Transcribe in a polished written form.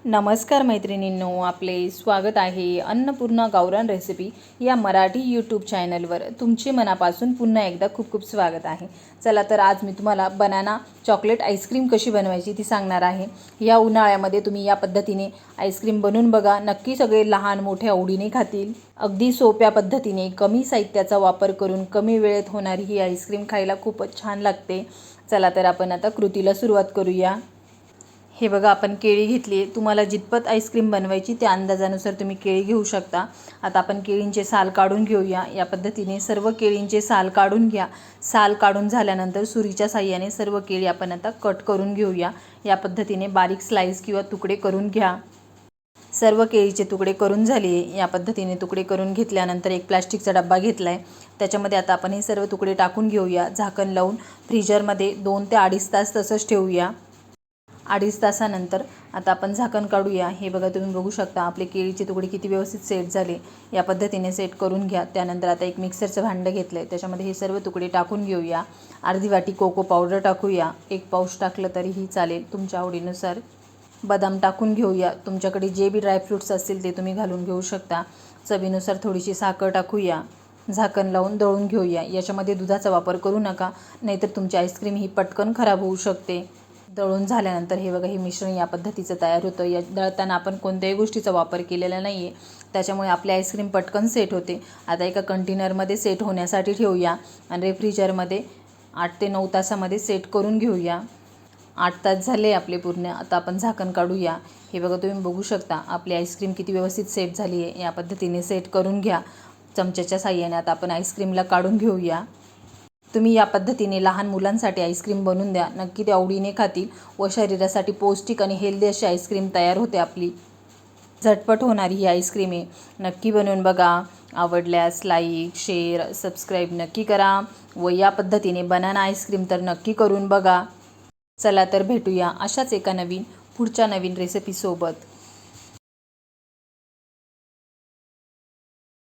नमस्कार मैत्रिणींनो, आपले स्वागत आहे अन्नपूर्णा गावरान रेसिपी या मराठी यूट्यूब चॅनलवर. तुमचे मनापासून पुन्हा एकदा खूप खूप स्वागत आहे. चला तर आज मी तुम्हाला बनाना चॉकलेट आईस्क्रीम कशी बनवायची ती सांगणार आहे. या उन्हाळ्यामध्ये तुम्ही या पद्धतीने आईस्क्रीम बनवून बघा, नक्की सगळे लहान मोठे आवडीने खातील. अगदी सोप्या पद्धतीने कमी साहित्याचा वापर करून कमी वेळेत होणारी ही आईस्क्रीम खायला खूपच छान लागते. चला तर आपण आता कृतीला सुरुवात करूया. हे बघा, आपण केळी घेतली आहे. तुम्हाला जितपत आईस्क्रीम बनवायची त्या अंदाजानुसार तुम्ही केळी घेऊ शकता. आता आपण केळींचे साल काढून घेऊया. या पद्धतीने सर्व केळींचे साल काढून घ्या. साल काढून झाल्यानंतर सुरीच्या साहाय्याने सर्व केळी आपण आता कट करून घेऊया. या पद्धतीने बारीक स्लाइस किंवा तुकडे करून घ्या. सर्व केळीचे तुकडे करून झाले. या पद्धतीने तुकडे करून घेतल्यानंतर एक प्लास्टिकचा डब्बा घेतला आहे. त्याच्यामध्ये आता आपण हे सर्व तुकडे टाकून घेऊया. झाकण लावून फ्रीजरमध्ये 2 ते 2.5 तास तसंच ठेवूया. 2.5 तासानंतर आता आपण झाकण काढूया. हे बघा, तुम्ही बघू शकता आपले केळीचे तुकडे किती व्यवस्थित सेट झाले. या पद्धतीने सेट करून घ्या. त्यानंतर आता एक मिक्सरचं भांडं घेतलं आहे. त्याच्यामध्ये हे सर्व तुकडे टाकून घेऊया. अर्धी वाटी कोको पावडर टाकूया. 1 पाऊच टाकलं तरीही चालेल, तुमच्या आवडीनुसार. बदाम टाकून घेऊया. तुमच्याकडे जे बी ड्रायफ्रूट्स असतील ते तुम्ही घालून घेऊ शकता. चवीनुसार थोडीशी साखर टाकूया. झाकण लावून दळून घेऊया. याच्यामध्ये दुधाचा वापर करू नका, नाहीतर तुमची आईस्क्रीम ही पटकन खराब होऊ शकते. दळून झाल्यानंतर हे बघा, हे मिश्रण या पद्धतीचं तयार होतं. या दळताना आपण कोणत्याही गोष्टीचा वापर केलेला नाही आहे, त्याच्यामुळे आपली आईस्क्रीम पटकन सेट होते. आता एका कंटेनरमध्ये सेट होण्यासाठी ठेवूया आणि रेफ्रिजरमध्ये 8 ते 9 तासामध्ये सेट करून घेऊया. 8 तास झाले आपले पूर्ण. आता आपण झाकण काढूया. हे बघा, तुम्ही बघू शकता आपली आईस्क्रीम किती व्यवस्थित सेट झाली आहे. या पद्धतीने सेट करून घ्या. चमच्याच्या साहाय्याने आता आपण आईस्क्रीमला काढून घेऊया. तुम्ही या पद्धतीने लहान मुलांसाठी आईस्क्रीम बनवून द्या, नक्की ते आवडीने खातील व शरीरासाठी पौष्टिक आणि हेल्दी अशी आईस्क्रीम तयार होते आपली. झटपट होणारी ही आईस्क्रीम आहे. नक्की बनवून बघा. आवडल्यास लाईक, शेअर, सबस्क्राईब नक्की करा व या पद्धतीने बनाना आईस्क्रीम तर नक्की करून बघा. चला तर भेटूया अशाच एका पुढच्या नवीन रेसिपीसोबत.